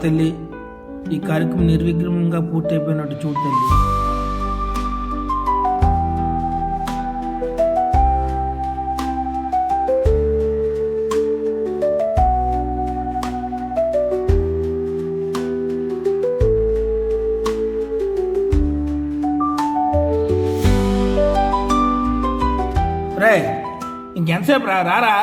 తల్లి, ఈ కార్యక్రమం నిర్విఘ్నంగా పూర్తయిపోయినట్టు చూడు తల్లి. రే, ఇంకెంతసేపు రారా?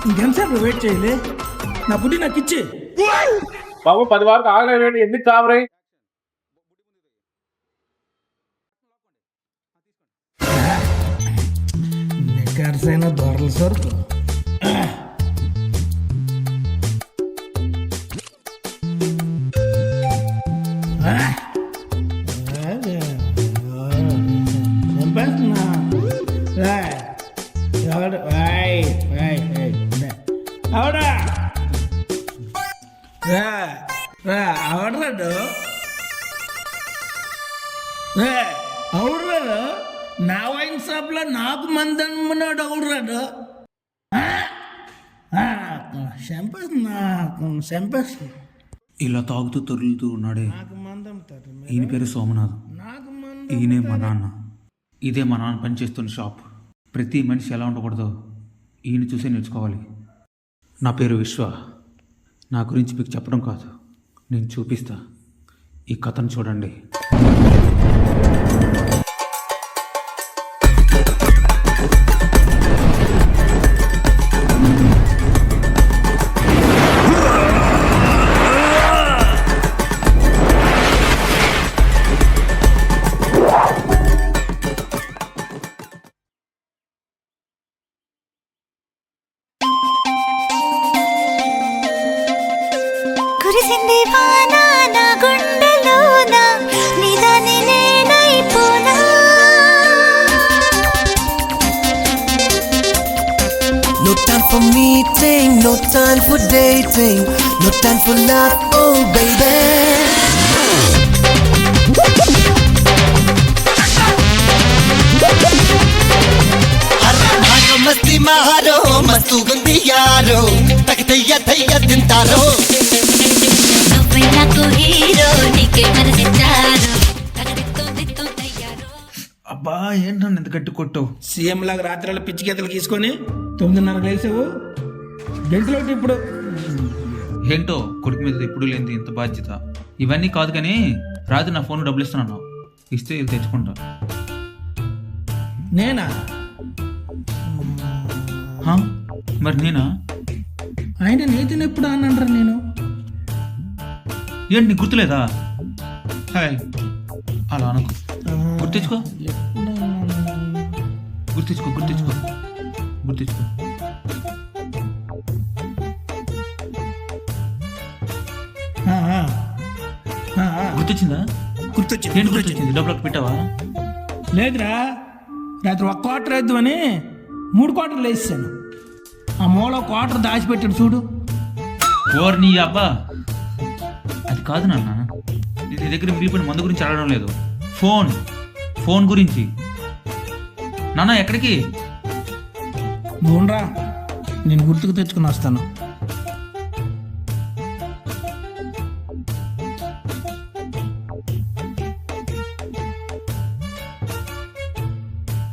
ఇంకెంతసేపు వెయిట్ చేయలే? నా బుద్ధి నాకు ఇచ్చే బాబు 10 వరకు ఆగలేదు, ఎందుకు కావరాయి? నికార్సైన దొరల సరుకు. అవడరాడు అవుడరాడు, నా వైన్ షాప్ లో నాకు మంది అమ్మున్నాడు. అవుడరాడు చంపేస్ ఇలా తాగుతూ తొరులుతూ ఉన్నాడే నాకు మంది అమ్ముతాడు. ఈయన పేరు సోమనాథ్. నాకు మంది ఈయనే మా నాన్న. ఇదే మా నాన్న పనిచేస్తున్న షాప్. ప్రతి మనిషి ఎలా ఉండకూడదో ఈయన చూసే నేర్చుకోవాలి. నా పేరు విశ్వ. నా గురించి మీకు చెప్పడం కాదు, నేను చూపిస్తా. ఈ కథను చూడండి. కురిసింది వాన నా గుండెలోన, నీదాన్ని నేనైపోనా. No time for meeting, no time for dating, no time for love, oh baby. Haro masti maharo, mastu gundi yaro, takitaya thaya tintaro. నువ్వే నాకు హీరో, నీకే మనసిచ్చారు, తగదిత్తో తయ్యారో. అబ్బా, ఏంటన్నా ఎంత గట్టి కొట్టావు? సీఎం లాగా రాత్రి పిచ్చి గీతలు తీసుకొని 9:30 లేసావు. గంటలోటి ఇప్పుడు ఏంటో కొడుకు మీద ఎప్పుడు లేనిది ఇంత బాధ్యత. ఇవన్నీ కాదు కానీ రాజు నా ఫోన్ డబ్బులు ఇస్తున్నాను, ఇస్తే ఇది తెచ్చుకుంటా. నేనా? హా, మరి నేనా? ఆయన నేతను ఎప్పుడు అనంటారా? నేను ఏంటి నీకు గుర్తులేదా? హాయ్, అలా అనుకో. గుర్తించుకో గుర్తించుకో గుర్తించుకో గుర్తించుకో. గుర్తొచ్చిందా? గుర్తొచ్చింది. ఏంటి గుర్తొచ్చింది? డబ్బులకు పెట్టావా? లేదురా, రాత్రి 1 క్వార్టర్ వేద్దామని 3 క్వార్టర్లు వేసాను. ఆ మూల క్వార్టర్ దాచిపెట్టాడు చూడు. ఓర్ నీ అబ్బా, అది కాదు నాన్న. నీ దగ్గర మిగిలిపోయిన మందు గురించి అడగడం లేదు, ఫోన్ గురించి. నాన్న ఎక్కడికి? నువ్వురా, నేను గుర్తుకు తెచ్చుకుని వస్తాను.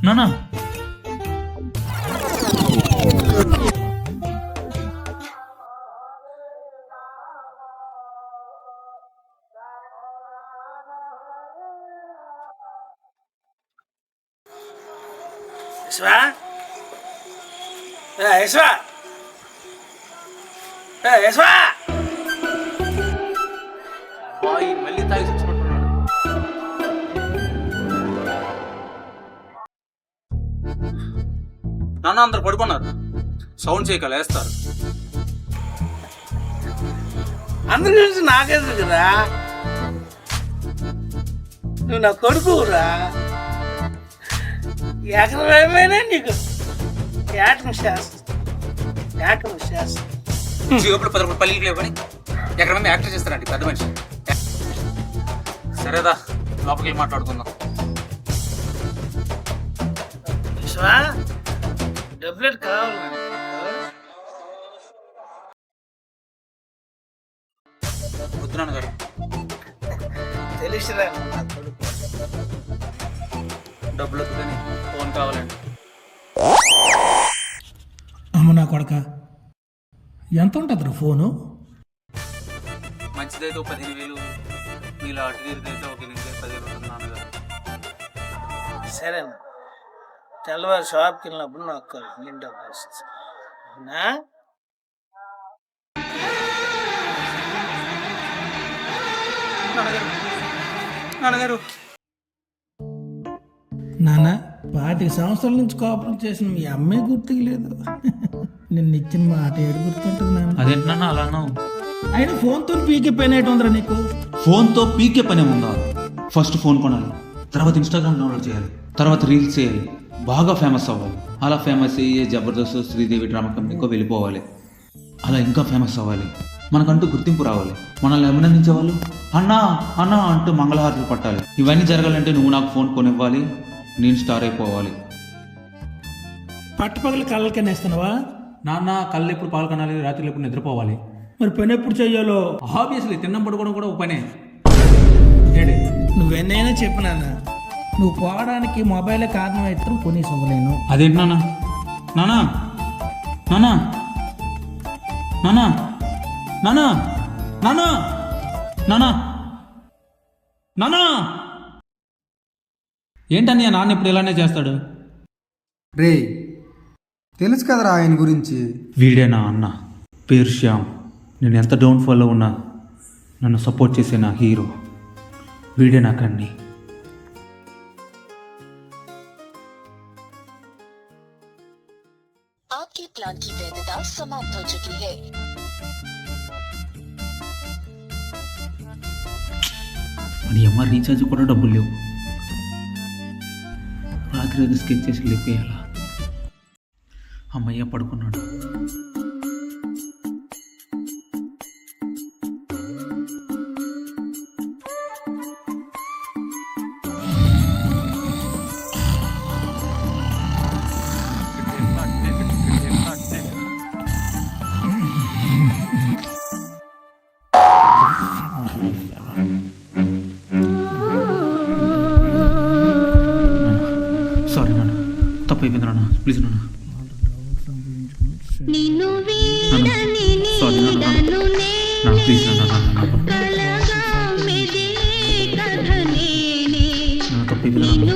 నాన్న మళ్ళీ తాగి చచ్చిపోతున్నాడు. నాన్న అందరు పడుకున్నారు, సౌండ్ చేయక లేస్తారు. అందరి గురించి నాకెందుకురా? నువ్వు నా కొడుకురా. ఎక్కడ నీకు క్యాటరింగ్ చేస్తా జేబులు 10 రూపాయలు పల్లీలు లేవని ఎక్కడ మేము యాక్టర్ చేస్తారండి పెద్ద మనిషి. సరేదా లోపలికి వెళ్ళి మాట్లాడుకుందాం. విశ్వా డబ్లెట్ కావాలి నాకు. వద్దు నాన్నగారు. తెలుసురా నా కొడుకు. డబ్బులు వద్దు కానీ ఫోన్ కావాలండి. అమ్మ నా కొడక ఎంత ఉంటుంది ఫోను? మంచిదైతే 15,000, మీలో అటు తిరిగితే ఒక 8,000-10,000 ఉంటుంది నాన్నగారు. సరేనా, తెల్లవారు షాప్కి వెళ్ళినప్పుడు నాకు కావాలి, నేను డబ్బులు ఇస్తాను. అవునా? నాన్నగారు నాన్న 25 సంవత్సరాల నుంచి కోపం చేసిన మీ అమ్మే గుర్తుకు లేదు. నిన్న ఇచ్చిన మాట ఏడు గుర్తుంటుంది నాన్న. అదేంటి నాన్న అలా అన్నావు? అయినా ఫోన్తో పీకే పైన ఉందిరా నీకు. ఫోన్తో పీకే పనే ఉందా? ఫస్ట్ ఫోన్ కొనాలి, తర్వాత ఇన్స్టాగ్రామ్ డౌన్లోడ్ చేయాలి, తర్వాత రీల్స్ చేయాలి, బాగా ఫేమస్ అవ్వాలి. అలా ఫేమస్ అయ్యే జబర్దస్త్, శ్రీదేవి డ్రామా కంపెనీకో వెళ్ళిపోవాలి. అలా ఇంకా ఫేమస్ అవ్వాలి, మనకంటూ గుర్తింపు రావాలి, మనల్ని అభినందించేవాళ్ళు అన్నా అన్నా అంటూ మంగళహారతులు పట్టాలి. ఇవన్నీ జరగాలంటే నువ్వు నాకు ఫోన్ కొనివ్వాలి, నేను స్టార్ అయిపోవాలి. పట్టుపగలు కళ్ళకన్నా ఇస్తున్నావా? నాన్న కళ్ళు ఎప్పుడు పాలు కనాలి, రాత్రులు ఎప్పుడు నిద్రపోవాలి. మరి పని ఎప్పుడు చెయ్యాలో? ఆబ్వియస్లీ తిన్నం పడుకోవడం కూడా ఒక పనే. నువ్వెన్నైనా చెప్పు నాన్న, నువ్వు పోవడానికి మొబైలే కారణం అయితే కొనేసి ఇవ్వలేను. అదేంటి నాన్న? నానా నానా నానా నానా నానా నానా నానా ఏంటని ఆ నాన్న ఇప్పుడు ఇలానే చేస్తాడు? రే తెలుసు కదరా ఆయన గురించి. వీడే నా అన్న, పేరు శ్యామ్. నేను ఎంత డౌన్ఫాల్లో ఉన్నా నన్ను సపోర్ట్ చేసే నా హీరో. వీడే నా కన్ని. आपके प्लान की वैधता समाप्त हो चुकी है. అది అమ్మ రీఛార్జ్ కూడా డబ్బులు లేవు. రాత్రి అది స్కెచ్ చేసి లేపేయాలా? అమ్మయ్య పడుకున్నాడు. సారీ నాన్న, తప్పైపోయింది నాన్న, ప్లీజ్ నాన్న. సారీ నాన్న, నా ప్లీజ్ నాన్న, తప్పైపోయింది నాన్న.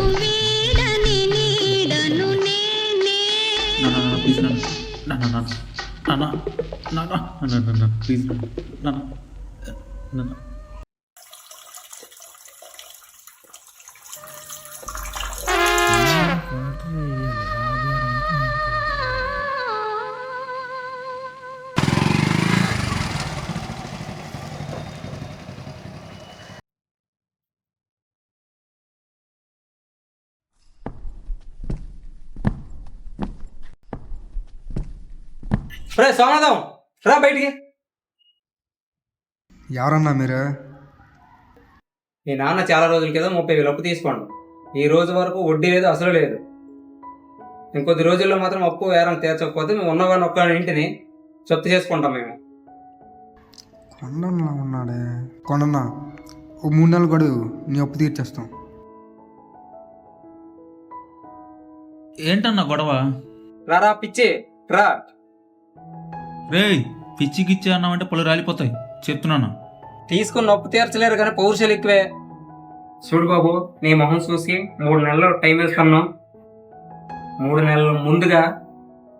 నాన్న ప్లీజ్ నాన్న, నాన్న నాన్న నాన్న నాన్న ప్లీజ్ నాన్న నాన్న. సోమనాథం రా బయటికి. ఎవరన్నా మీరు? మీ నాన్న చాలా రోజుల క్రితం 30,000 అప్పు తీసుకోండి. ఈ రోజు వరకు వడ్డీ లేదు, అసలు లేదు. ఇంకొద్ది రోజుల్లో మాత్రం అప్పు వేరం తీర్చకపోతే మేము ఉన్నవాడిని ఒక్క ఇంటిని జప్తు చేసుకుంటాం మేము. కొండన్నా ఉన్నాడే. కొండన్నా ఓ 3 నెలలు గడువు, నీ అప్పు తీర్చేస్తాం. ఏంటన్నా గొడవ? రారా పిచ్చి రా. రేయ్ పిచ్చి గిచ్చి అన్నామంటే పళ్ళు రాలిపోతాయి చెప్తున్నాను. తీసుకున్న అప్పు తీర్చలేరు కానీ పౌరుషాలు ఎక్కువే. చూడు బాబు, నీ మొహం చూసి 3 నెలలు టైం వేసుకున్నాం. 3 నెలలు ముందుగా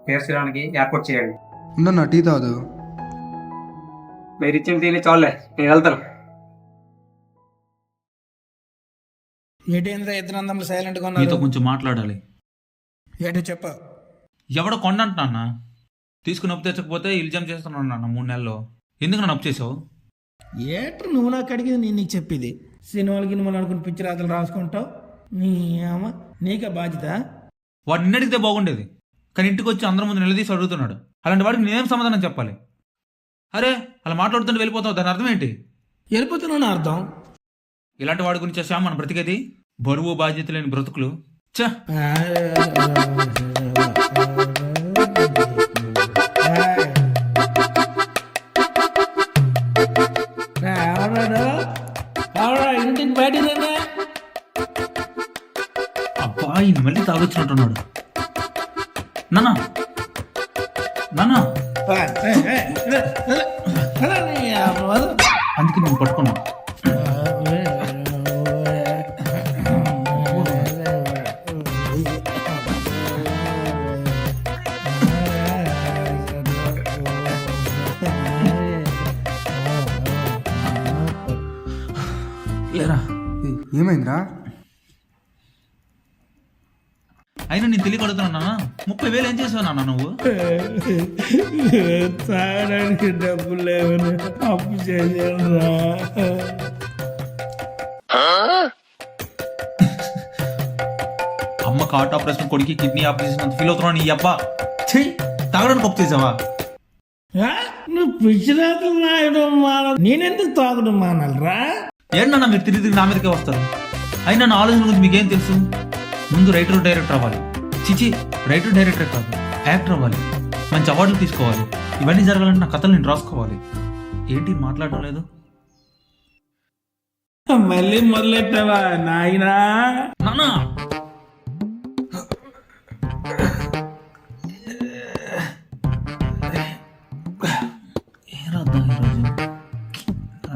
తీర్చడానికి ఏర్పాటు చేయండి. ఉందన్నా టీ తాదు. మీరు ఇచ్చిన తీని చాలే, నేను వెళ్తాను. ఏటేంద్ర ఇద్దరు అందమ్మ సైలెంట్గా మీతో ఉన్నారు? కొంచెం మాట్లాడాలి. ఏటో చెప్ప. ఎవడో కొండంటున్నా, తీసుకుని అప్పు తెచ్చకపోతే ఇల్జాం చేస్తున్నాను నాన్న 3 నెలల్లో. ఎందుకు నన్ను అప్పు చేసావు? ఏట్రా నువ్వు నాకు అడిగేది నేను నీకు చెప్పేది. సినిమాలకి నువ్వు అనుకుని పిచ్చి రాతలు రాసుకుంటావు. నీ అమ్మ నీకే బాధ్యత. వాడు నిన్న అడిగితే బాగుండేది. కానీ ఇంటికి వచ్చి అందరి ముందు నిలదీసి అడుగుతున్నాడు. అలాంటి వాడికి నేనేం సమాధానం చెప్పాలి? అరే అలా మాట్లాడుతుంటే వెళ్ళిపోతావు, దాని అర్థం ఏంటి? వెళ్ళిపోతున్నాను అర్థం. ఇలాంటి వాడి గురించి శ్యామ్ మనం బ్రతికేది? బరువు బాధ్యత లేని బ్రతుకులు. ఛ! ఇంటికి బయట అబ్బా ఈయన మళ్ళీ తాగొచ్చినట్టున్నాడు. నానా నానా అందుకే నేను పట్టుకున్నా. లేరా ఏమైందిరా? అయినా నేను తెలియక అడుగుతున్నా నాన్న, 30,000 ఏం చేసావు నాన్న నువ్వు? తాగడానికి డబ్బులు లేవని అప్పు చేశాను. అమ్మ హార్ట్ ఆపరేషన్, కొడుకు కిడ్నీ ఆపరేషన్ ఫీల్ అవుతున్నావు నీ అబ్బా. చెయ్యి తాగడానికి అప్పు చేసావా? నువ్వు పిచ్చిరాతలు రాయడం మాన, నేనెందుకు తాగడం మానాలరా? ఏంటన్నా మీరు తిరిగి తిరిగి నా మీదకే వస్తారు? అయినా నా ఆలోచన గురించి మీకేం తెలుసు? ముందు రైటర్ డైరెక్టర్ అవ్వాలి. చిచి, రైటర్ డైరెక్టర్ కాదు, యాక్టర్ అవ్వాలి. మంచి అవార్డులు తీసుకోవాలి. ఇవన్నీ జరగాలంటే నా కథలు నేను రాసుకోవాలి. ఏంటి మాట్లాడడం లేదు? మళ్ళీ మొదలెట్టావా నాయనా? నానా ఏం రాద్దాం ఈరోజు?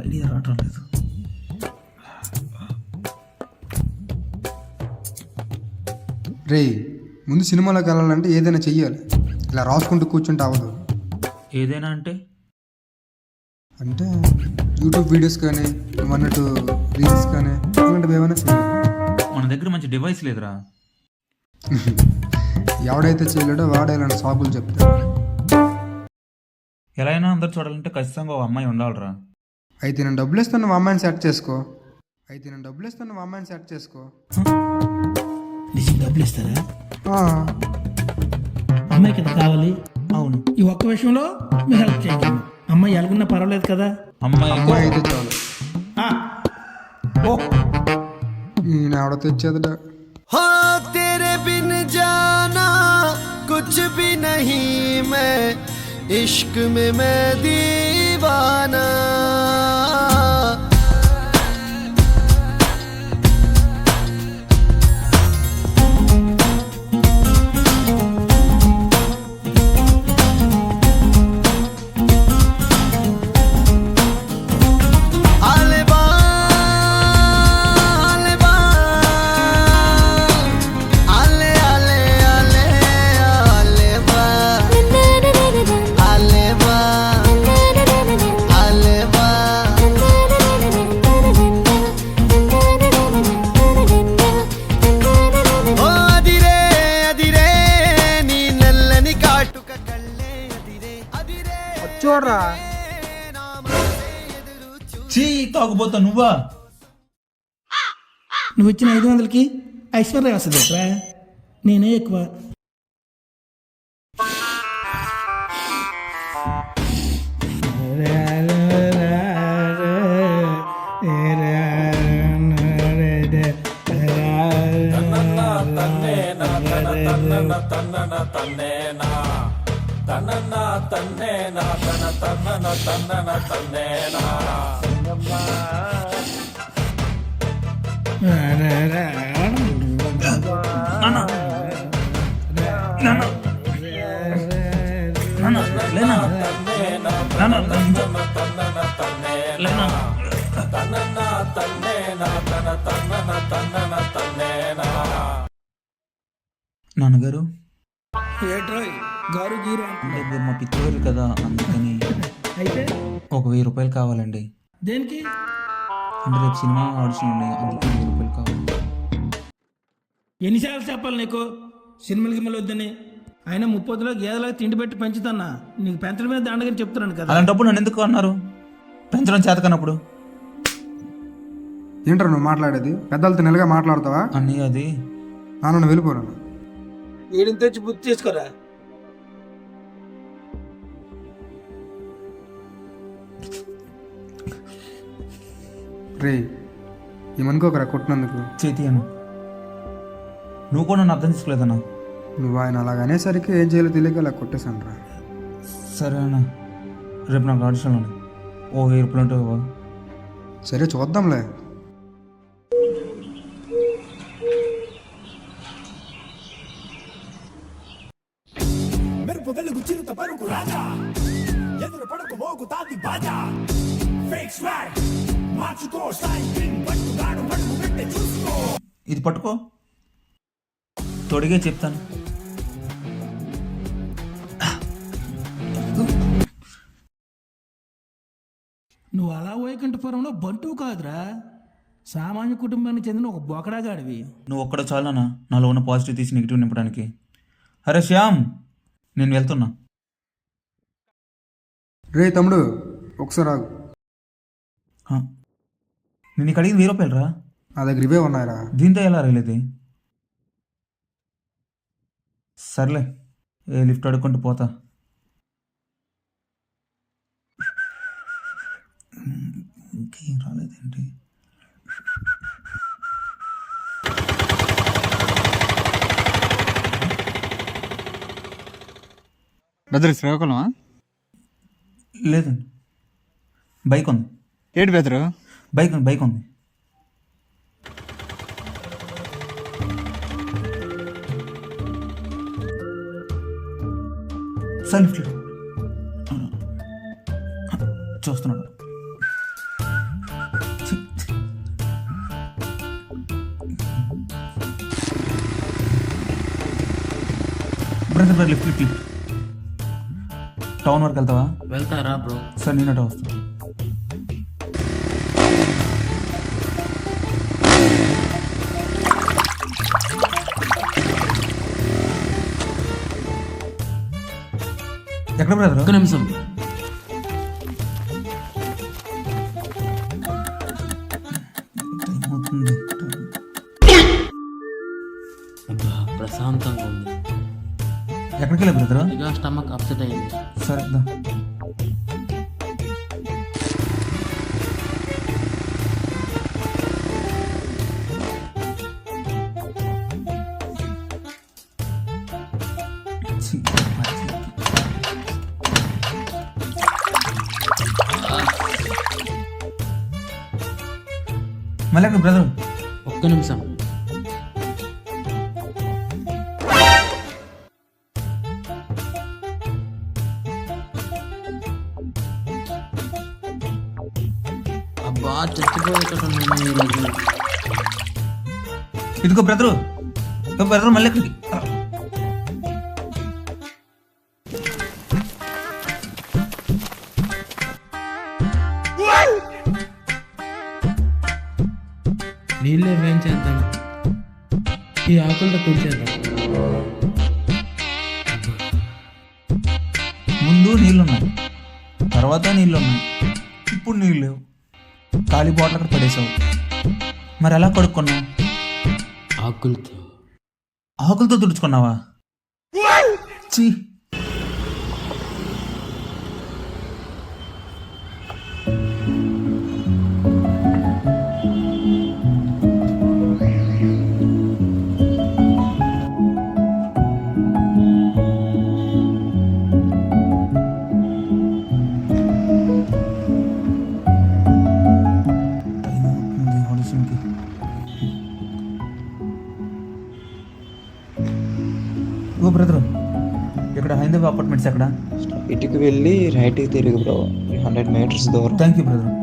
ఐడియా రావటం లేదు. రే, ముందు సినిమాలోకి వెళ్ళాలంటే ఏదైనా చెయ్యాలి. ఇలా రాసుకుంటూ కూర్చుంటే అవ్వదు. ఏదైనా అంటే అంటే యూట్యూబ్ వీడియోస్ కానీ, నువ్వు అన్నట్టు రీల్స్ కానీ, అలాంటివి ఏమైనా చేయాలి. మన దగ్గర మంచి డివైస్ లేదురా. ఎవడైతే చేయలేడో వాడే ఇలాంటి సాకులు చెప్తాడు. ఎలా అయినా అందరు చూడాలంటే ఖచ్చితంగా ఒక అమ్మాయి ఉండాలిరా. అయితే నేను డబ్బులు ఇస్తాను, నువ్వు అమ్మాయిని సెట్ చేసుకో. నిజం డబ్బులు ఇస్తారా? ఆ, అమ్మాయి కదా కావాలి. అవును, ఈ ఒక్క విషయంలో మీరు హెల్ప్ చేయండి. అమ్మాయి ఎలాగున్నా పర్వాలేదు కదా? అమ్మాయి అమ్మాయి అయితే చాలు. ఆ, ఓ ఈయన ఎవడ తెచ్చేదట. हो तेरे बिन जाना कुछ भी नहीं, मैं इश्क में मैं दीवाना. చూడరా, చీ తాగుపోతా నువ్వా? నువ్వు ఇచ్చిన 500కి ఐశ్వర్య వస్తుంది రా, నేనే ఎక్కువ. నాన్నగారు ఏట్రోయ్ గారు గీరు అంటున్నావు. మీరు మా పిచ్చివారు కదా, అందుకని అయితే ఒక 1000 రూపాయలు కావాలండి. దేనికి? అంటే రేపు సినిమా ఆడిషన్ ఉన్నాయి, అందుకే 1000 రూపాయలు కావాలి. ఎన్నిసార్లు చెప్పాలి నీకు సినిమాలు గిమ్మలు వద్దని? అయినా 30లో గేదెలకు తిండి పెట్టి పెంచుతున్నా, నీకు పెంచడం మీద దండగని చెప్తున్నాను కదా. అలాంటప్పుడు నన్ను ఎందుకు అన్నారు? పెంచడం చేత కానప్పుడు. ఏంట్రా నువ్వు మాట్లాడేది? పెద్దలతో నెలగా మాట్లాడతావా? అన్నీ అది నాన్న వెళ్ళిపోరా. వీడిని తెచ్చి బుద్ధి చేసుకోరా. రే ఏమనుకోకరా కొట్టినందుకు. చేతి అన్న, నువ్వు కూడా నన్ను అర్థం చేసుకోలేదన్నా. నువ్వు ఆయన అలాగనేసరికి ఏం చేయాలో తెలియక అలా కొట్టేశాను రా. సరే అన్న, రేపు నాకు ఆడిషన్ ఉంది. ఓ ఎయిర్ప్లేన్ సరే చూద్దాంలే. ఇది పట్టుకో, తొడిగే చెప్తాను. నువ్వు అలా వైకుంఠపురంలో బంటువు కాదురా, సామాన్య కుటుంబానికి చెందిన ఒక బొకడాగాడివి. నువ్వు ఒక్కడ చాలనా నాలో ఉన్న పాజిటివ్ తీసి నెగిటివ్ నింపడానికి. అరే శ్యామ్, నేను వెళ్తున్నా. రే తమ్ముడు ఒకసారి ఆగు. హ, నేను నీకు అడిగింది 1000 రూపాయలు రా. నా దగ్గర ఇవే ఉన్నాయిరా. దీంతో ఎలా రైలేది? సర్లే, ఏ లిఫ్ట్ అడుక్కుంటూ పోతా. ఇంకేం రాలేదేంటి? బెదర్ శ్రీకాకుళమా? లేదండి, బైక్ ఉంది. ఏంటి బెదరు? బైక్ ఉంది. సార్ లిఫ్ట్ చూస్తున్నాడు. బ్రదర్ లిఫ్ట్ టౌన్ వరకు వెళ్తావా? వెళ్తారా బ్రో? సార్ నేనట వస్తాను. ఎక్కడ బ్రదర్? ఒక్క నిమిషం. టైం అవుతుంది. అబ్బా, ప్రశాంతంగా ఉంది. ఎక్కడికి వెళ్ళా బ్రదర్? ఇక స్టమక్ అప్సెట్ అయింది. సరే దా. మళ్ళీ ఎక్కడ బ్రదర్? ఒక్క నిమిషం. అబ్బా, చచ్చిపోయేటట్టున్నాను ఈరోజు. ఇదిగో బ్రదరు, బ్రదర్ మళ్ళీ ఎక్కడికి? నీళ్ళే వేం చేద్దాం, ఈ ఆకులతో తుడిచేద్దాం. ముందు నీళ్ళున్నాయి, తర్వాత నీళ్ళున్నాయి, ఇప్పుడు నీళ్ళు లేవు. ఖాళీ బాటిల్ అక్కడ పడేసావు. మరి ఎలా కడుక్కున్నావు? ఆకులతో తుడుచుకున్నావా? చీ. ఓ బ్రదర్, ఇక్కడ హైందవ అపార్ట్మెంట్స్ ఎక్కడ? ఇటుకు వెళ్ళి రైట్కి తిరుగు బ్రో, 100 మీటర్స్ దూరం. Thank you brother.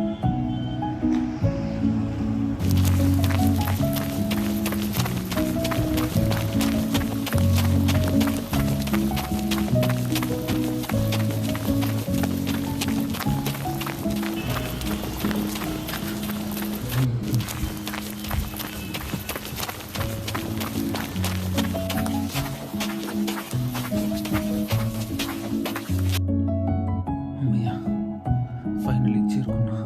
ఫైనల్లీ చేరుకున్నా.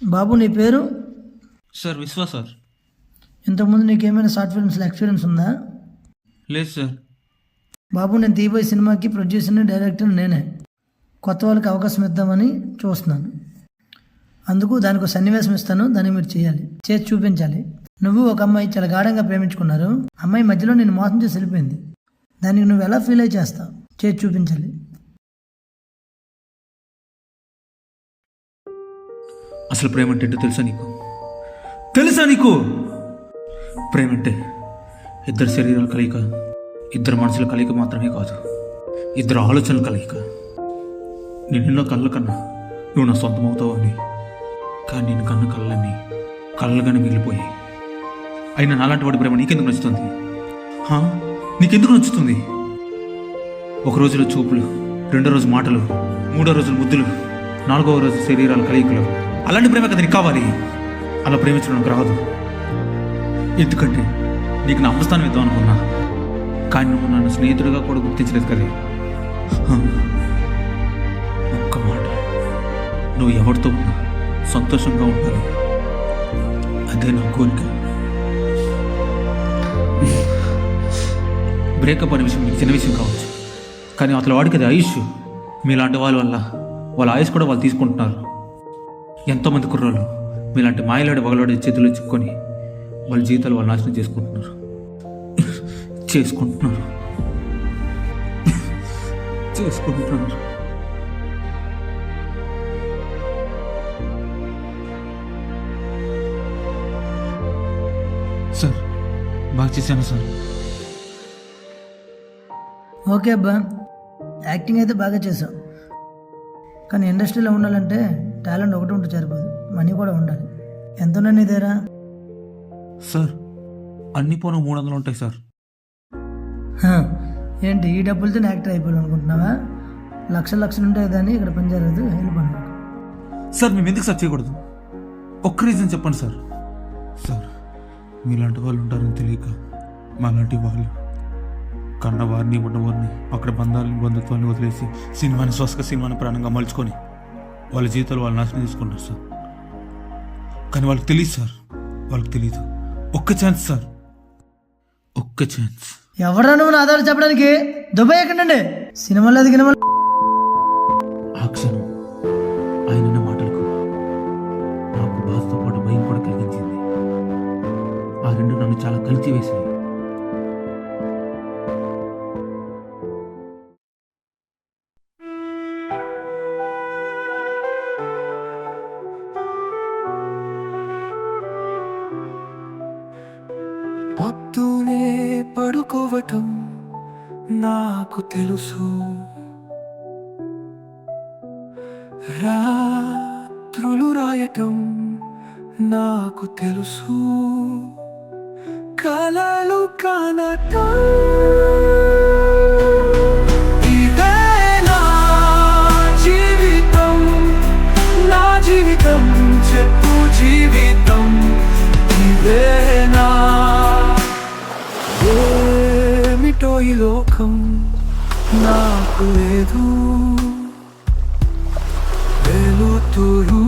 బాబు నీ పేరు? సార్ విశ్వ సార్. ఇంతకుముందు నీకు ఏమైనా షార్ట్ ఫిల్మ్స్లో ఎక్స్పీరియన్స్ ఉందా? లేదు సార్. బాబు, నేను తీయబోయే సినిమాకి ప్రొడ్యూసర్ని, డైరెక్టర్ నేనే. కొత్త వాళ్ళకి అవకాశం ఇద్దామని చూస్తున్నాను. అందుకు దానికి ఒక సన్నివేశం ఇస్తాను, దాన్ని మీరు చేయాలి, చేసి చూపించాలి. నువ్వు ఒక అమ్మాయి చాలా గాఢంగా ప్రేమించుకున్నారు. అమ్మాయి మధ్యలో నేను మోసం చేసి వెళ్ళిపోయింది. దానికి నువ్వు ఎలా ఫీల్ అయి చేస్తావు, చేసి చూపించాలి. అసలు ప్రేమ అంటే ఏంటో తెలుసా నీకు? తెలుసా నీకు? ప్రేమ అంటే ఇద్దరు శరీరాల కలయిక, ఇద్దరు మనసుల కలయిక మాత్రమే కాదు, ఇద్దరు ఆలోచనల కలయిక. నేను ఎన్నో కళ్ళ కన్నా నువ్వు నా సొంతం అవుతావు అని, కానీ నేను కన్న కళ్ళన్నీ కళ్ళగానే మిగిలిపోయాయి. అయినా నాలాంటి వాడి ప్రేమ నీకెందుకు నచ్చుతుంది? నీకెందుకు నచ్చుతుంది? ఒక రోజులో చూపులు, రెండో రోజు మాటలు, మూడో రోజులు ముద్దులు, నాలుగవ రోజు శరీరాల కలయికలు. అలాంటి ప్రేమ కదా నీకు కావాలి. అలా ప్రేమించడం నాకు రాదు. ఎందుకంటే నీకు నా అమస్థానం ఇద్దాం అనుకున్నా, కానీ నువ్వు నన్ను స్నేహితుడిగా కూడా గుర్తించలేదు కదే. ఒక్క మాట, నువ్వు ఎవరితో ఉన్నా సంతోషంగా ఉండాలి, అదే నా కోరిక. బ్రేకప్ అనే విషయం మీకు చిన్న విషయం కావచ్చు, కానీ అతని వాడికి అది ఆయుష్. మీలాంటి వాళ్ళ వల్ల వాళ్ళ ఆయుష్ కూడా వాళ్ళు తీసుకుంటున్నారు. ఎంతోమంది కుర్రాళ్ళు మీలాంటి మాయలాడి వగలాడి చేతుల్లో చిక్కుకొని వాళ్ళ జీవితాలు వాళ్ళు నాశనం చేసుకుంటున్నారు. సార్, బాగా చేశాను సార్. ఓకే అబ్బా, యాక్టింగ్ అయితే బాగా చేసావు. కానీ ఇండస్ట్రీలో ఉండాలంటే టాలెంట్ ఒకటి ఉంటే సరిపోదు, మనీ కూడా ఉండాలి. ఎంత ఉన్నాయి నీ దగ్గర? సార్, అన్ని పోను 300 ఉంటాయి సార్. ఏంటి ఈ డబ్బులతో యాక్టర్ అయిపోయాను అనుకుంటున్నావా? లక్షలు ఉంటాయి దాన్ని ఇక్కడ పని జరగదు, వెళ్ళిపోండి. సార్, మేము ఎందుకు సార్ చేయకూడదు? ఒక్క రీజన్ చెప్పండి సార్. సార్, మీలాంటి వాళ్ళు ఉంటారని తెలియక మాలాంటి వాళ్ళు కన్నవారిని ఉన్నవారిని అక్కడ బంధాలని బంధుత్వాన్ని వదిలేసి సినిమాని సినిమాని ప్రాణంగా మలుచుకొని వాళ్ళ జీవితాలు వాళ్ళు నాశనం చేసుకుంటారు సార్. కానీ వాళ్ళకి తెలియదు సార్, వాళ్ళకి తెలియదు. ఒక్క ఛాన్స్ సార్, ఒక్క ఛాన్స్. ఎవరా నువ్వు నా ఆధారాలు చెప్పడానికి? దుబాయ్ ఎక్కడండి? సినిమాలో దిగిన ఆ క్షణం ఆయన మాటలకు నాకు బాధతో పాటు భయం కూడా కలిగించింది. ఆ రెండు నన్ను చాలా కలిసి వేసాయి. పొద్దునే పడుకోవటం నాకు తెలుసు, రాత్రులు రాయటం నాకు తెలుసు, కలలు కనటం ఇదే నా జీవితం, నా జీవితం చెప్పు జీవితం ఇదేనా? ఏమిటో ఈ లోకం నాకు లేదు, వెలుతురు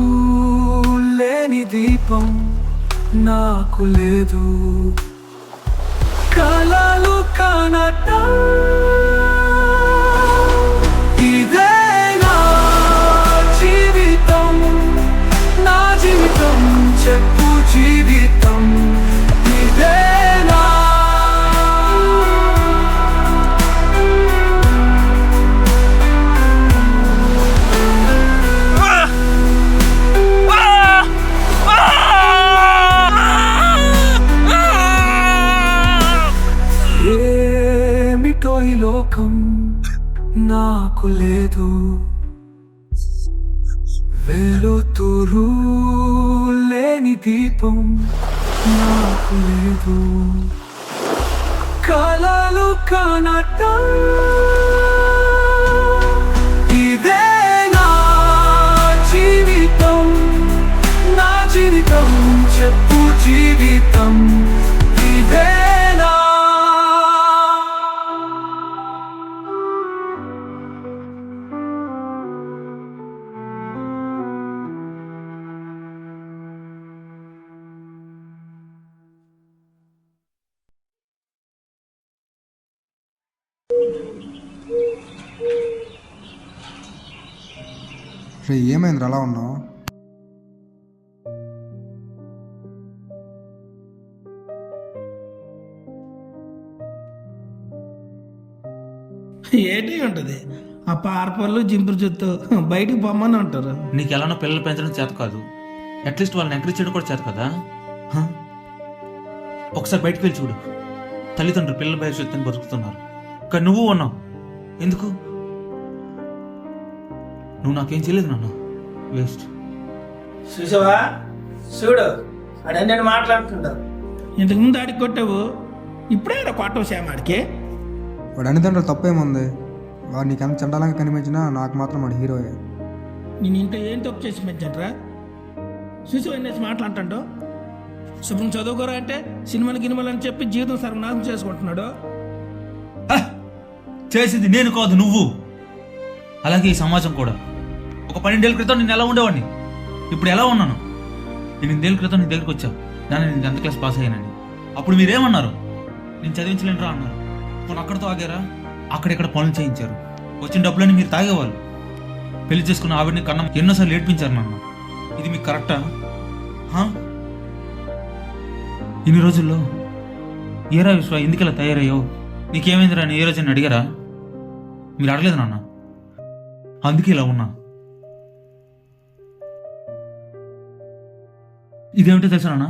లేని దీపం నాకు లేదు, కలలు కనటం ఇదే నా జీవితం, నా జీవితం చెప్పు జీవితం ఇదేనా? ఏమిటో ఈ లోకం నాకు లేదు, వెలుతురు లేని దీపం నాకు లేదు, కలలు కనటం ఇదే నా జీవితం, నా జీవితం చెప్పు జీవితం ఇదేనా? రే ఏమైందిరా అలా ఉన్నావు? ఏంటి ఉంటుంది ఆ పార్పర్లు జింపురు చుట్టూ బయటికి పొమ్మని అంటారు. నీకు ఎలానో పిల్లలు పెంచడం చేత కాదు, అట్లీస్ట్ వాళ్ళని ఎంకరేజ్ చేయడం కూడా చేత కదా. హ? ఒకసారి బయటికి వెళ్ళి చూడు, తల్లిదండ్రులు పిల్లల భవిష్యత్తుని బతుకుతున్నారు, కానీ నువ్వు ఉన్నావు. ఎందుకు? నువ్వు నాకేం చేయలేదు నాన్న, వేస్ట్. చూసావా, చూడు అడే నేను మాట్లాడుతుంటాను. ఇంతకు ముందు ఆడికి కొట్టావు, ఇప్పుడే కొట్టవు శ్యామాడికి. వాడు అన్నిదండ్రులు తప్పేముంది? వాడు నీకు ఎంత చండాలంగా కనిపించినా నాకు మాత్రం వాడు హీరోయే. నేను ఇంట్లో ఏం తప్పు చేసి పెంచంట్రా? చూసి అనేసి మాట్లాడుతుంటావు. శుభ్రం చదువుకోరా అంటే సినిమాలు గినిమలు అని చెప్పి జీవితం సర్వనాశనం చేసుకుంటున్నాడు. చేసింది నేను కాదు, నువ్వు. అలాగే ఈ సమాజం కూడా. ఒక 12 ఏళ్ళ క్రితం నేను ఎలా ఉండేవాడిని, ఇప్పుడు ఎలా ఉన్నాను? నేను 8 ఏళ్ళ క్రితం నీ దగ్గరికి వచ్చా, దాన్ని నేను 10th క్లాస్ పాస్ అయ్యానని. అప్పుడు మీరేమన్నారు? నేను చదివించలేనురా అన్నారు. మనం అక్కడితో ఆగారా? అక్కడెక్కడ పనులు చేయించారు, వచ్చిన డబ్బులని మీరు తాగేవాళ్ళు. పెళ్లి చేసుకున్న ఆవిడని కన్నా ఎన్నోసార్లు ఏడ్పించారు నాన్న. ఇది మీకు కరెక్టా? ఇన్ని రోజుల్లో ఏరా విశ్వ ఎందుకు ఇలా తయారయ్యో, నీకేమైందిరా అని ఏ రోజు అడిగారా? మీరు అడగలేదు నాన్న, అందుకే ఇలా ఉన్నా. ఇదేమిటో తెలుసా నాన్న,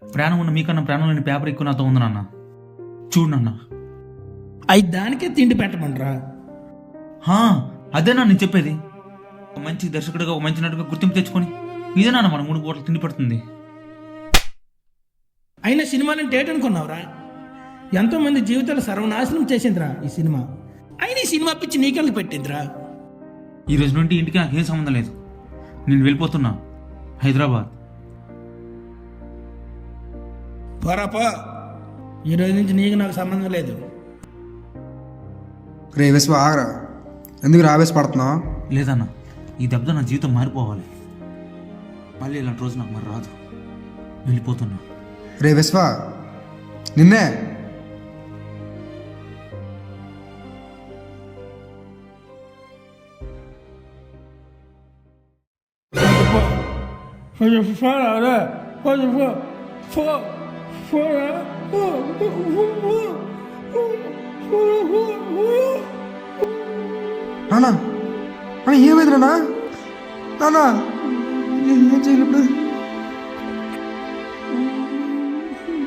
ప్రాణం ఉన్న మీకన్నా ప్రాణం లేని పేపర్ ఎక్కువ నాతో ఉంది నాన్న. చూడు నాన్న. అవి దానికే తిండి పెట్టమంటారా? అదేనా నేను చెప్పేది. ఒక మంచి దర్శకుడిగా, ఒక మంచి నటుగా గుర్తింపు తెచ్చుకొని ఇదే నాన్న మన 3 పూటలు తిండి పడుతుంది. అయినా సినిమాలంటే ఏంటనుకున్నావురా? ఎంతోమంది జీవితాలు సర్వనాశనం చేసిందిరా ఈ సినిమా. అయినా ఈ సినిమా పిచ్చి నీకెళ్ళి పెట్టిందిరా. ఈ రోజు నుండి ఇంటికి నాకు ఏం సంబంధం లేదు, నేను వెళ్ళిపోతున్నా హైదరాబాద్. పోరాపో, ఈ రోజు నుంచి నీకు నాకు సంబంధం లేదు. రే విశ్వ ఆగరా, ఎందుకు ఆవేశపడుతున్నావు? లేదన్నా, ఈ దెబ్బతో నా జీవితం మారిపోవాలి. మళ్ళీ ఇలాంటి రోజు నాకు మరి రాదు. వెళ్ళిపోతున్నా. రే విశ్వ, నిన్నే. నానా నాన్న ఏమైంది నాన్న? నానా ఏం చేయాలి ఇప్పుడు?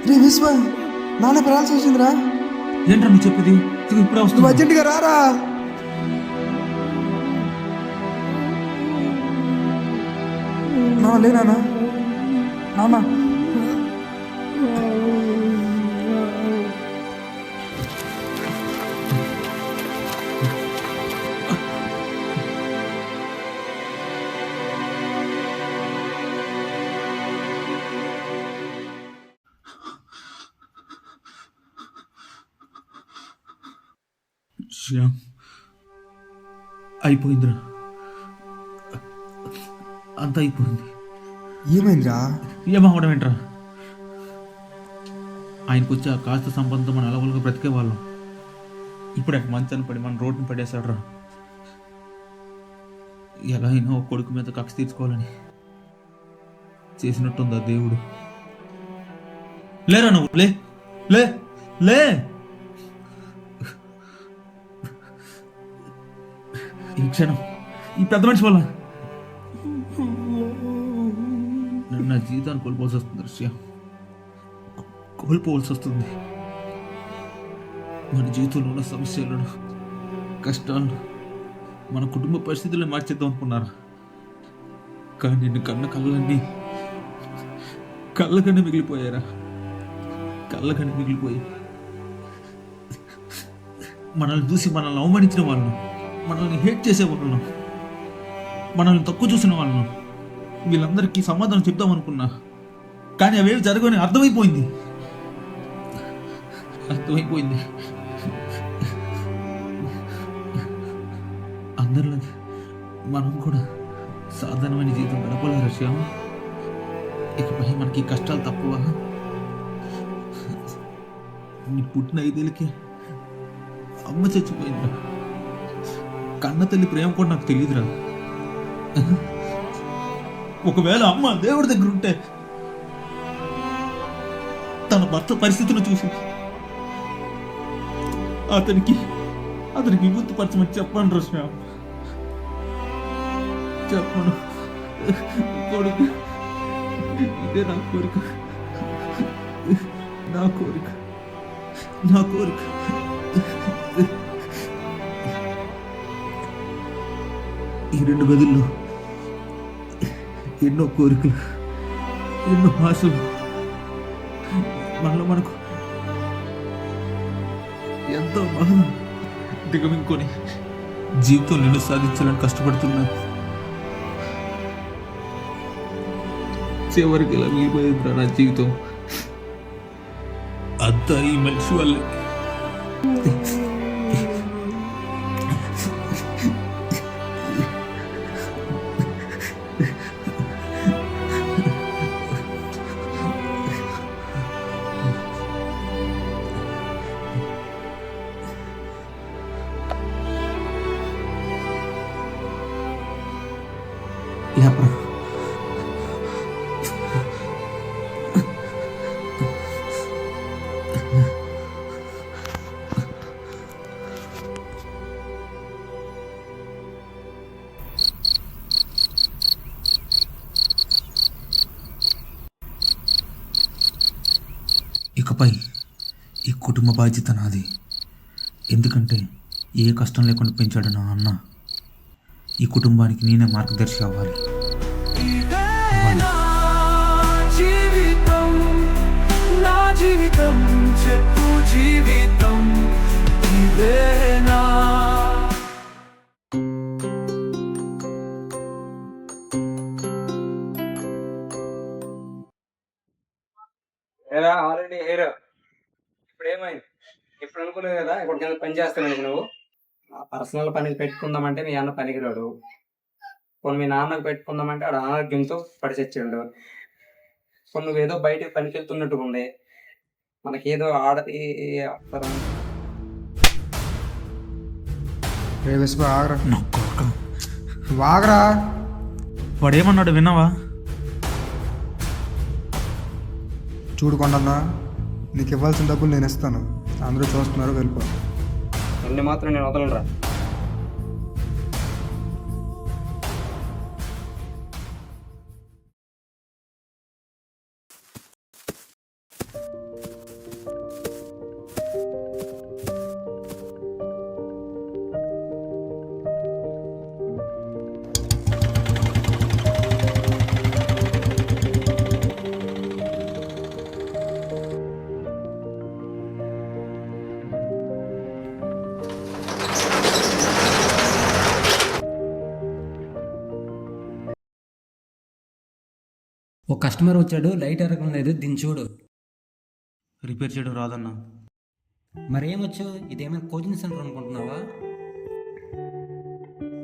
రే విశ్వ, నాన్న పెరాల్సి వచ్చిందిరా. ఏంట్రా నువ్వు చెప్పేది? ఇప్పుడే నువ్వు వస్తుంది. అర్జెంటుగా రారా. లే నాన్న, నాన్న శ్యామ్, అయిపోయిందిరా, అంతా అయిపోయింది. ఏమైందిరా? ఏమవడం ఏంట్రా? ఆయనకు వచ్చి ఆ కాస్త సంబంధం మన అలవలుగా బ్రతికే వాళ్ళం. ఇప్పుడు ఆయన మంచాన్ని పడి మన రోడ్డుని పడేశాడు రా. ఎలా అయినా ఒక కొడుకు మీద కక్ష తీర్చుకోవాలని చేసినట్టుందా దేవుడు? లేరా నువ్వు, లే లే లే. ఈ క్షణం ఈ పెద్ద మనిషి వల్ల నేను నా జీవితాన్ని కోల్పోవాల్సి వస్తుంది దృశ్య, కోల్పోవాల్సి వస్తుంది. మన జీవితంలో ఉన్న సమస్యలను, కష్టాలను, మన కుటుంబ పరిస్థితులను మార్చేద్దాం అనుకున్నారా? కానీ నిన్ను కన్న కళ్ళన్నీ కళ్ళకన్నా మిగిలిపోయారా? కళ్ళకన్నా మిగిలిపోయి మనల్ని చూసి మనల్ని అవమానించిన వాళ్ళను, మనల్ని హేట్ చేసే వాళ్ళను, మనల్ని తక్కువ చూసిన వాళ్ళను, వీళ్ళందరికీ సమాధానం చెప్దాం అనుకున్నా. కానీ అవేవి జరగని అర్థమైపోయింది. అందరిలో మనం కూడా సాధారణమైన జీవితం గడపలేరు శ్యామ్. ఇకపై మనకి కష్టాలు తక్కువ. నీ పుట్టిన 5 ఏళ్ళకి అమ్మ చచ్చిపోయిందిరా. కన్న తల్లి ప్రేమ కూడా నాకు తెలియదురా. ఒకవేళ అమ్మ దేవుడి దగ్గర ఉంటే తన భర్త పరిస్థితిని చూసి అతనికి విముక్తిపరచమని చెప్పండి రష్మి. చెప్పను కొడుకు, ఇదే నా కోరిక, నా కోరిక, నా కోరిక. ఈ 2 గదుల్లో ఎన్నో కోరికలు, ఎన్నో ఆశలు, మనకు ఎంతో బాధ దిగమింకొని జీవితం నేను సాధించాలని కష్టపడుతున్నాను. చివరికి ఇలా మిగిలిపోయిందిరా నా జీవితం. అంతా ఈ మనిషి వల్లే. లేపరా. ఇకపై ఈ కుటుంబ బాధ్యత నాది. ఎందుకంటే ఏ కష్టం లేకుండా పెంచాడు నా అన్న. ఈ కుటుంబానికి నేనే మార్గదర్శి అవ్వాలి. ఆల్రెడీ హీరో ఇప్పుడు ఏమైంది? ఇప్పుడు అనుకోలేదు కదా ఇప్పుడు కింద పని చేస్తాను నువ్వు. పర్సనల్ పనికి పెట్టుకుందామంటే మీ అన్న పనికిరాడు. కొన్ని మీ నాన్నకు పెట్టుకుందామంటే ఆడ అనారోగ్యంతో పడిచచ్చిండు. కొన్ని నువ్వేదో బయటకు పనికి వెళ్తున్నట్టుగా ఉంది. మనకేదో ఆడది రే విశ్వ ఆగరా, నా కొడుక, నువ్వు ఆగరా. వాడేమన్నాడు విన్నావా? చూడు కొండన్నా, నీకు ఇవ్వాల్సిన డబ్బులు నేను ఇస్తాను. అందరూ చూస్తున్నారు, వెళ్ళిపో. అన్ని మాత్రం నేను వదలరా. ఒక కస్టమర్ వచ్చాడు, లైట్ ఎరగడం లేదు, దీన్ని చూడు. రిపేర్ చేయడం రాదన్నా. మరేమొచ్చు? ఇదేమైనా కోచింగ్ సెంటర్ అనుకుంటున్నావా?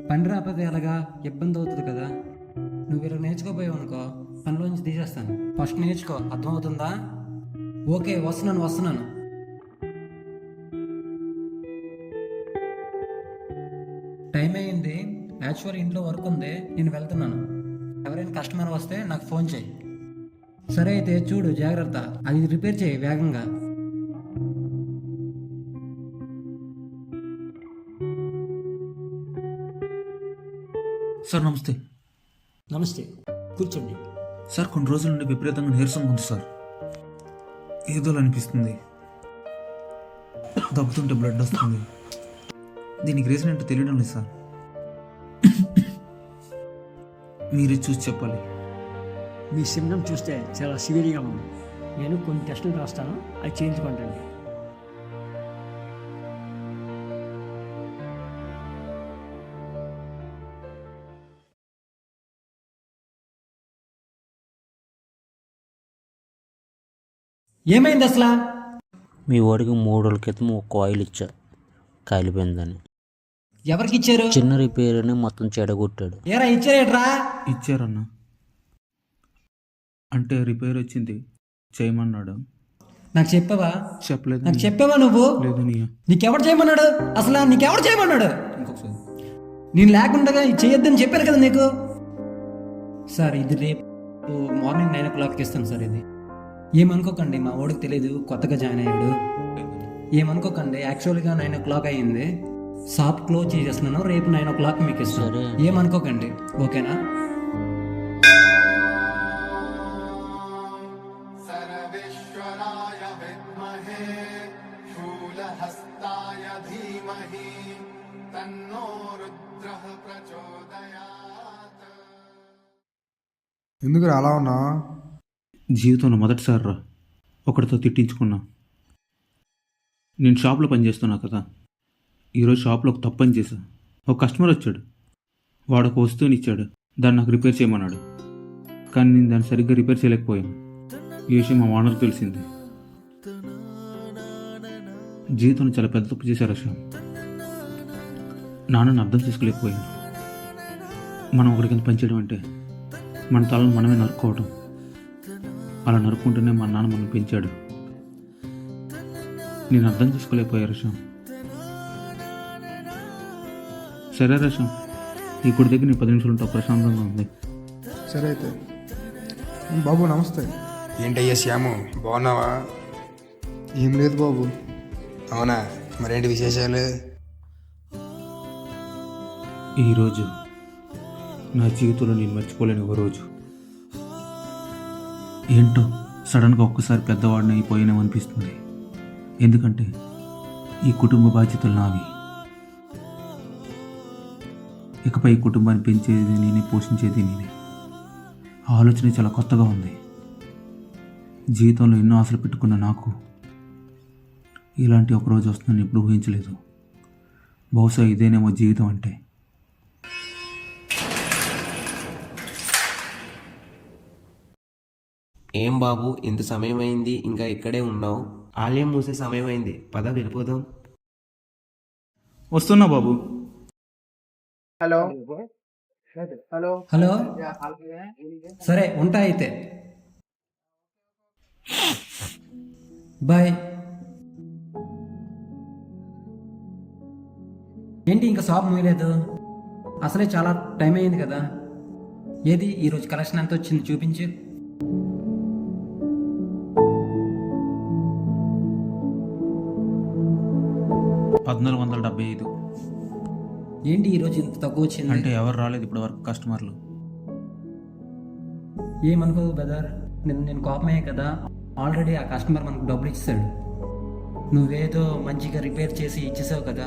పని రాకపోతే ఎలాగా? ఇబ్బంది అవుతుంది కదా. నువ్వు ఇలా నేర్చుకోపోయావు అనుకో, పనిలోంచి తీసేస్తాను. ఫస్ట్ నేర్చుకో, అర్థమవుతుందా? ఓకే, వస్తున్నాను. టైం అయ్యింది, యాక్చువల్ ఇంట్లో వర్క్ ఉంది, నేను వెళ్తున్నాను. ఎవరైనా కస్టమర్ వస్తే నాకు ఫోన్ చేయి. సరే అయితే చూడు, జాగ్రత్త. అది రిపేర్ చేయి వేగంగా. సార్ నమస్తే. నమస్తే, కూర్చోండి. సార్ కొన్ని రోజుల నుండి విపరీతంగా నీరసంగా ఉంది సార్. ఏదో అనిపిస్తుంది, దగ్గుతుంటే బ్లడ్ వస్తుంది. దీనికి రీజన్ ఏంటో తెలియడం లేదు సార్. మీరే చూసి చెప్పాలి. మీ సిమ్టమ్ చూస్తే చాలా సివియర్గా ఉంది. నేను కొన్ని టెస్టులు రాస్తాను, అవి చేయించుకోండి. ఏమైంది అసలు? మీ వాడికి 3 రోజుల క్రితం ఒక ఆయిల్ ఇచ్చా, కాలిపోయిందని. ఎవరికి ఇచ్చారు? చిన్న రిపేర్ అని మొత్తం చెడగొట్టాడు. ఏరా ఇచ్చారేట్రా? ఇచ్చారన్నా. అంటే రిపేర్ వచ్చింది చేయమన్నాడు. నాకు చెప్పావా? చెప్పలేదు. నాకు చెప్పావా నువ్వు? లేదు. నీకెవడు చేయమన్నాడు? అసలు నీకెవడు చేయమన్నాడు? ఇంకొకసారి. నేను లేకుండా చేయొద్దని చెప్పాను కదా నీకు. సార్ ఇది రేపు మార్నింగ్ 9 o'clockకి ఇస్తాను సార్. ఇది ఏమనుకోకండి, మా వాడికి తెలియదు, కొత్తగా జాయిన్ అయ్యాడు. ఏమనుకోకండి, యాక్చువల్గా 9 o'clock అయ్యింది. షాప్ క్లోజ్ చేసేస్తున్నాను, రేపు 9 o'clock మీకు ఇస్తాను. ఏమనుకోకండి, ఓకేనా? ఎందుకు అలా ఉన్నా? జీవితంలో మొదటిసారి రా ఒకరితో తిట్టించుకున్నా. నేను షాప్లో పనిచేస్తున్నా కదా, ఈరోజు షాప్లో ఒక తప్పు పని చేశా. ఒక కస్టమర్ వచ్చాడు, వాడు ఒక వస్తువుని ఇచ్చాడు, దాన్ని నాకు రిపేర్ చేయమన్నాడు. కానీ నేను దాన్ని సరిగ్గా రిపేర్ చేయలేకపోయాను. ఈ విషయం మా ఓనర్కి తెలిసింది. జీవితంలో చాలా పెద్ద తప్పు చేశారు అశ్వం. నాన్నని అర్థం చేసుకోలేకపోయాను. మనం ఒకరికింత పనిచేయడం అంటే మన తలను మనమే నరుక్కోవడం. అలా నరుక్కుంటూనే మా నాన్న మనం పెంచాడు. నేను అర్థం చేసుకోలేకపోయా రషం. సరే రషం, ఇప్పుడు దగ్గర నీ 10 నిమిషాలు ఉంటావు, ప్రశాంతంగా ఉంది. సరే అయితే. బాబు నమస్తే. ఏంటయ్యా శ్యాము, బాగున్నావా? ఏం లేదు బాబు. అవునా, మరేంటి విశేషాలు? ఈరోజు నా జీవితంలో నేను మర్చిపోలేని ఒక రోజు. ఏంటో సడన్గా ఒక్కసారి పెద్దవాడిని అయిపోయానేమనిపిస్తుంది. ఎందుకంటే ఈ కుటుంబ బాధ్యతలు నావి. ఇకపై ఈ కుటుంబాన్ని పెంచేది నేనే, పోషించేది నేనే. ఆలోచన చాలా కొత్తగా ఉంది. జీవితంలో ఎన్నో ఆశలు పెట్టుకున్న నాకు ఇలాంటి ఒక రోజు వస్తుందని ఎప్పుడు ఊహించలేదు. బహుశా ఇదేనేమో జీవితం అంటే. ఏం బాబు, ఇంత సమయం అయింది, ఇంకా ఇక్కడే ఉన్నావు? ఆలయం మూసే సమయం అయింది, పద వెళ్ళిపోదాం. వస్తున్నా బాబు. హలో, సరే ఉంటా అయితే. బాయ్. ఏంటి ఇంకా షాప్ మూయలేదు? అసలే చాలా టైం అయింది కదా. ఏది ఈరోజు కలెక్షన్ ఎంత వచ్చింది చూపించు. $1475. ఏంటి ఈరోజు ఇంత తక్కువ వచ్చింది? అంటే ఎవరు రాలేదు ఇప్పటి వరకు కస్టమర్లు. ఏమనుకో బ్రదర్, నేను కోపమయ్యే కదా. ఆల్రెడీ ఆ కస్టమర్ మనకు డబ్బులు ఇచ్చాడు. నువ్వేదో మంచిగా రిపేర్ చేసి ఇచ్చేసావు కదా.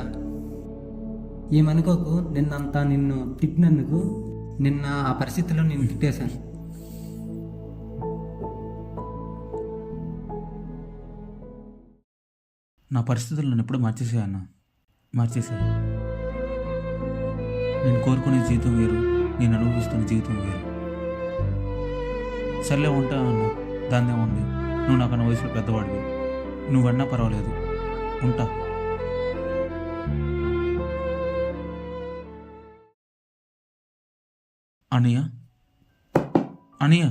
ఏమనుకోకు, నిన్నంతా నిన్ను తిట్టినందుకు నిన్న ఆ పరిస్థితిలో నేను తిట్టేశాను. నా పరిస్థితులు నన్ను ఎప్పుడు మార్చేసాయి అన్న, మార్చేసాయి. నేను కోరుకునే జీవితం వేరు, నేను అనుభవిస్తున్న జీవితం వేరు. సర్లే ఉంటా అన్న, దాన్నే ఉంది. నువ్వు నాకన్నా వయసులో పెద్దవాడివి, నువ్వన్నా పర్వాలేదు, ఉంటా. అనియా, అనియా.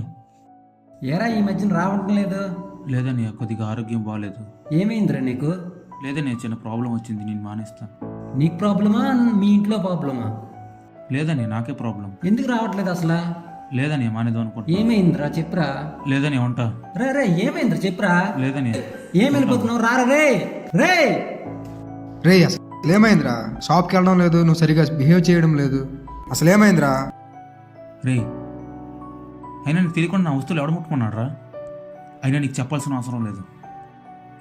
ఏరా ఈ మధ్యన రావటం లేదు? లేదనియా, కొద్దిగా ఆరోగ్యం బాగాలేదు. ఏమైందిరా నీకు? లేదనియా, చిన్న ప్రాబ్లం వచ్చింది, నేను మానేస్తాను. నీకు ప్రాబ్లమా, మీ ఇంట్లో ప్రాబ్లమా? లేదని నాకే ప్రాబ్లం. ఎందుకు రావట్లేదు అసలు? లేదని మానేదాం అనుకుంటా. ఏమైందిరా చెప్పురా. లేదని ఉంటా. రే రే ఏమైందిరా చెప్పురా. లేదని. ఏం వెళ్ళిపోతున్నావు? రారా రే రే రే అసలు ఏమైందిరా? షాప్కి వెళ్ళడం లేదు, నువ్వు సరిగా బిహేవ్ చేయడం లేదు, అసలు ఏమైందిరా? రే, అయినా నీకు తెలియకుండా నా వస్తువులు ఎవడ ముట్టుకున్నాడు రా? అయినా నీకు చెప్పాల్సిన అవసరం లేదు.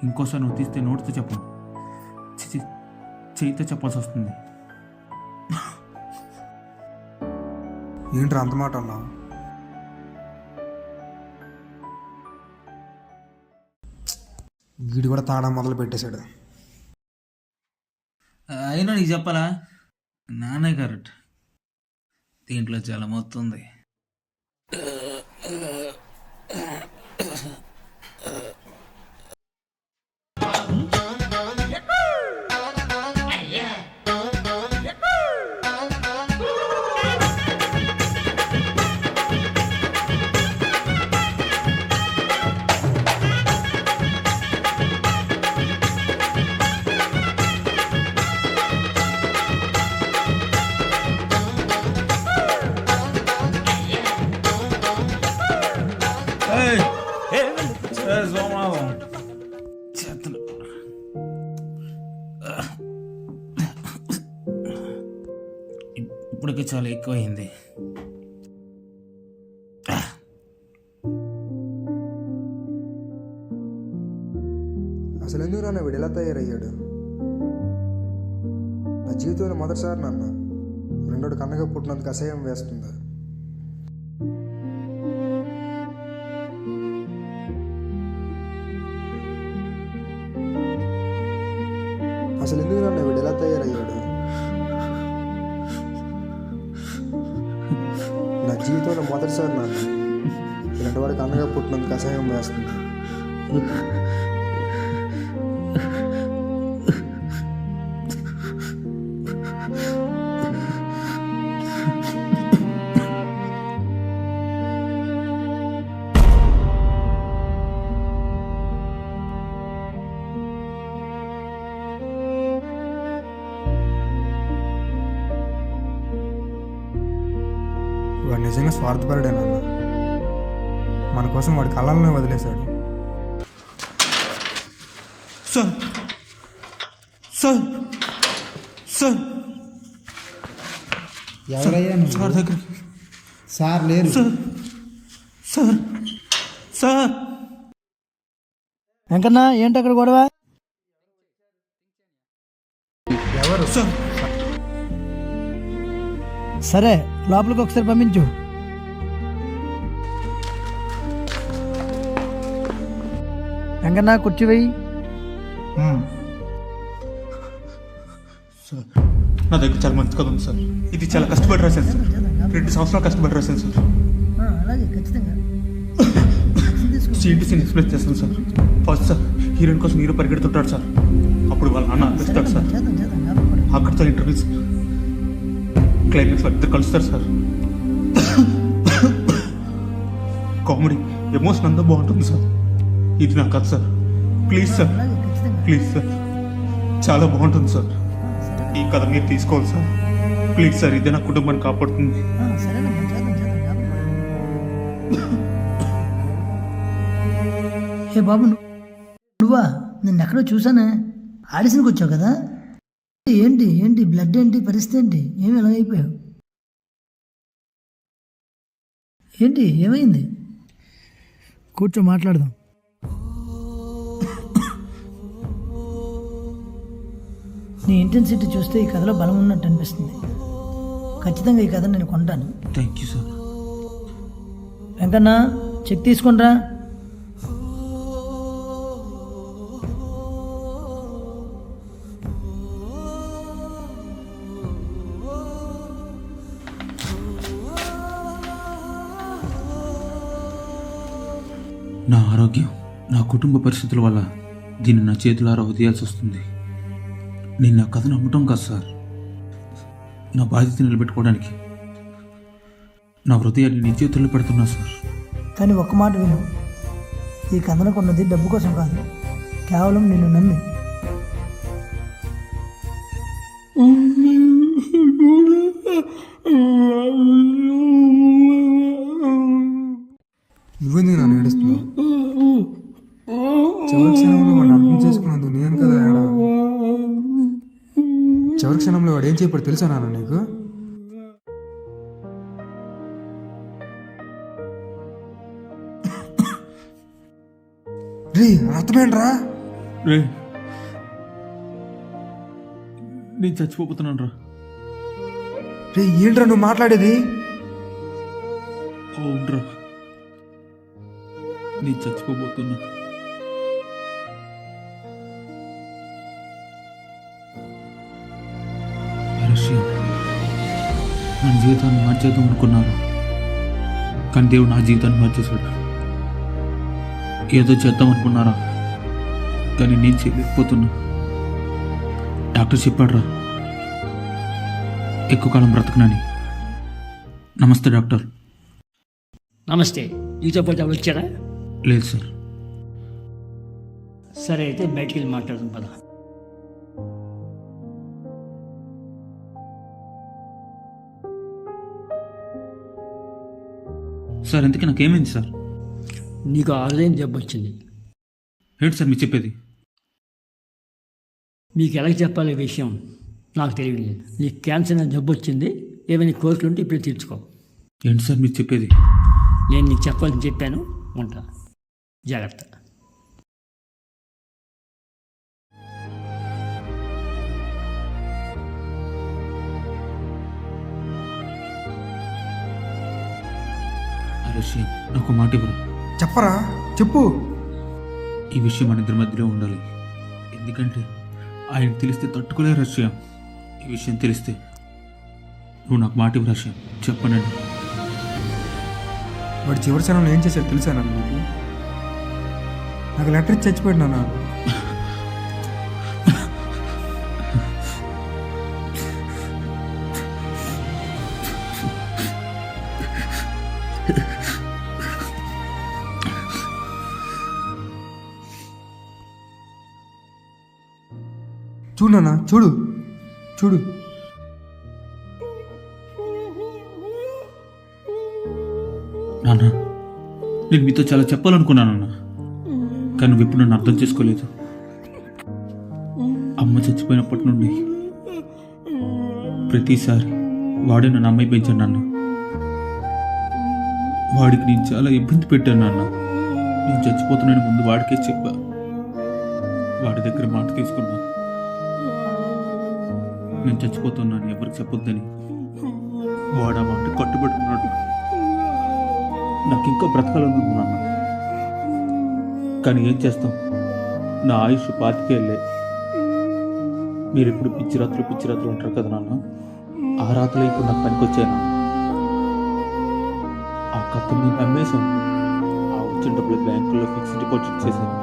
ఇంకోసారి నువ్వు తీస్తే నోటితో చెప్పు, చేయితో చెప్పాల్సి వస్తుంది. ఏంట్రా అంత మాట అన్నావు? వీడు కూడా తాగడం మొదలు పెట్టేశాడు. అయినా నీకు చెప్పాలా, నానే కరెక్ట్. దీంట్లో చాలా మొత్తుంది. ఇప్పటికే చాలా ఎక్కువైంది. అసలు ఎందుకు నాన్న వీడు ఎలా తయారయ్యాడు? నా జీవితంలో మొదటిసారి నాన్న రెండోడు కన్నగా పుట్టినందుకు అసహ్యం వేస్తుంది. అసలు ఎందుకు నాన్న వీడు ఎలా తయారయ్యాడు? నా జీవితంలో మొదటిసారి నాన్న ఇలాంటి వాడికి అన్నగా పుట్టినందుకు అసహ్యం వేస్తుంది. వాడు నిజంగా స్వార్థపరుడే నాన్న. మన కోసం వాడి కళ్ళనే వదిలేశాడు. సార్ సార్ సార్ ఎవరయ్యా సార్ దగ్గరికి సార్ లేరు. సార్ సార్ సార్ వెంకన్న ఏంటి అక్కడ గొడవ? ఎవరు? సార్ సరే లోపలికి ఒకసారి పంపించు. వెంకన్న కుర్చీ వెయ్యి. సార్ నా దగ్గర చాలా మంచి కథ ఉంది సార్. ఇది చాలా కష్టపడి రాశాను సార్. 2 సంవత్సరాలు కష్టపడి రాశాను సార్. అలాగే ఖచ్చితంగా సీన్ టు సీన్ ఎక్స్ప్రెస్ చేస్తాను సార్. ఫస్ట్ సార్ హీరోయిన్ కోసం హీరో పరిగెడుతుంటాడు సార్. అప్పుడు వాళ్ళ నాన్న అనిపిస్తాడు సార్. అక్కడితో ఇంటర్వ్యూస్ క్లైమాక్స్ ఇద్దరు కలుస్తారు సార్. కామెడీ ఎమోషన్ అంతా బాగుంటుంది సార్. ఇది నా కథ sir. Please sir, please sir, చాలా బాగుంటుంది సార్. ఈ కథ మీరు తీసుకోవాలి సార్. ప్లీజ్ సార్, ఇదే నా కుటుంబాన్ని కాపాడుతుంది. ఏ బాబు నువ్వా? నిన్ను ఎక్కడో చూసానే. ఆడిషన్కి వచ్చావు కదా? ఏంటి ఏంటి బ్లడ్ ఏంటి పరిస్థితి ఏంటి? ఏమి ఎలా అయిపోయావు? ఏంటి ఏమైంది? కూర్చో మాట్లాడదాం. నీ ఇంటెన్సిటీ చూస్తే ఈ కథలో బలం ఉన్నట్టు అనిపిస్తుంది. ఖచ్చితంగా ఈ కథ నేను కొంటాను. Thank you sir. Venkanna cheque తీసుకుంటా. నా ఆరోగ్యం, నా కుటుంబ పరిస్థితుల వల్ల దీన్ని నా చేతులారా వదిలేయాల్సి వస్తుంది. నేను నా కథను అమ్మటం కాదు సార్, నా బాధ్యత నిలబెట్టుకోవడానికి నా హృదయాన్ని నీ చేతుల్లో పెడుతున్నా సార్. కానీ ఒక్క మాట విను, ఈ కథను కొన్నది డబ్బు కోసం కాదు, కేవలం నిన్ను నమ్మి. నువ్వెందుకు నన్ను ఏడుస్తున్నావు? చివరి క్షణంలో వాడిని అర్థం చేసుకున్నందుకు నేను కదా ఏడా. చివరి క్షణంలో వాడు ఏం చెప్పాడు తెలుసా నాన్న నీకు? రే అర్థమేంట్రా? రే నేను చచ్చిపోతున్నాను రా. రే ఏంట్రా నువ్వు మాట్లాడేది? అవునరా, నేను చచ్చిపోబోతున్నా. నా జీవితాన్ని మార్చేద్దాం అనుకున్నాను, కానీ దేవుడు నా జీవితాన్ని మార్చేశాడు. ఏదో చేద్దాం అనుకున్నారా, కానీ నేను చేయలేకపోతున్నా. డాక్టర్ చెప్పాడురా ఎక్కువ కాలం బ్రతకనని. నమస్తే డాక్టర్. నమస్తే. నీతో పాటు ఎవరు వచ్చారా? లేదు సార్. సరే అయితే బయటికి వెళ్ళి మాట్లాడదాం పద. సార్ ఇంతకీ నాకేమైంది సార్? నీకు ఆన్లైన్ జబ్బు వచ్చింది. ఏంటి సార్ మీరు చెప్పేది? మీకు ఎలా చెప్పాలి ఈ విషయం నాకు తెలియలేదు. నీకు క్యాన్సర్ అనే జబ్బు వచ్చింది. ఏమైనా కోరికలు ఉంటే ఇప్పుడు తీర్చుకో. ఏంటి సార్ మీరు చెప్పేది? నేను నీకు చెప్పాలని చెప్పాను, ఉంటా. జాగ్రత్త. రష్యన్, నాకు మాట ఇవ్వరు. చెప్పరా, చెప్పు. ఈ విషయం మన ఇద్దరి మధ్యలో ఉండాలి. ఎందుకంటే ఆయన తెలిస్తే తట్టుకోలేరు రష్యన్. ఈ విషయం తెలిస్తే నువ్వు నాకు మాట ఇవ్వు రష్యన్, చెప్పనండి. వాడు చివరి క్షణంలో ఏం చేశాడు తెలుసా నాకు? నాకు లెటర్ ఇచ్చి చచ్చిపోయాడు నాన్న. చూడు నాన్న, చూడు చూడు. నాన్న, నేను మీతో చాలా చెప్పాలనుకున్నానన్నా, కానీ నువ్వు ఎప్పుడు నన్ను అర్థం చేసుకోలేదు. అమ్మ చచ్చిపోయినప్పటి నుండి ప్రతిసారి వాడే నన్ను అమ్మాయి పెంచాను నాన్న. వాడికి నేను చాలా ఇబ్బంది పెట్టాను నాన్న. నేను చచ్చిపోతున్నాను ముందు వాడికే చెప్పా. వాడి దగ్గర మాట తీసుకున్నా, నేను చచ్చిపోతున్నాను ఎవరికి చెప్పొద్దని. వాడు ఆ మాట కట్టుబడుతున్నాడు. నాకు ఇంకా బ్రతకాలను నాన్న, కానీ ఏం చేస్తాం, నా ఆయుష్ 25 ఏళ్ళే. మీరు ఇప్పుడు పిచ్చి రాత్రులు ఉంటారు కదా నాన్న, ఆ రాత్రులు ఇప్పుడు నాకు పనికొచ్చాను. ఆ కథ నేను అమ్మేశాను. ఆ వచ్చిన డబ్బులు బ్యాంకులో ఫిక్స్డ్ డిపాజిట్ చేశాను.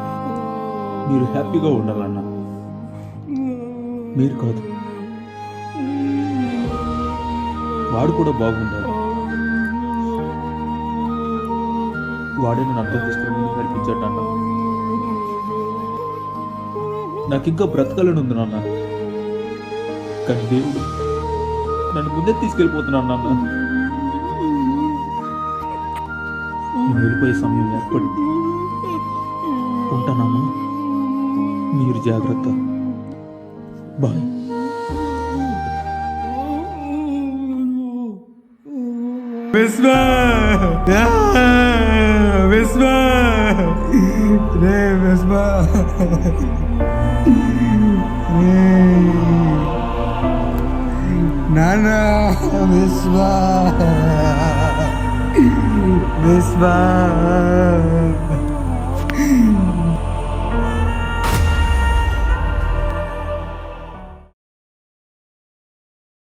మీరు హ్యాపీగా ఉండాలన్నా, మీరు కాదు వాడు కూడా బాగుండాలి. వాడే నన్ను అర్థం చేసుకుని ముందుకు నడిపించాడు నాన్న. నాకు ఇంకా బ్రతకాలని ఉంది నాన్న, కానీ దేవుడు నన్ను ముందే తీసుకెళ్ళిపోతున్నాను నాన్న. నేను వెళ్ళిపోయే సమయం ఏర్పడింది. ఉంటానమ్మా, మీరు జాగ్రత్త. బాయ్. విశ్వ విశ్వ రే విశ్వ నాన్న విశ్వ విశ్వ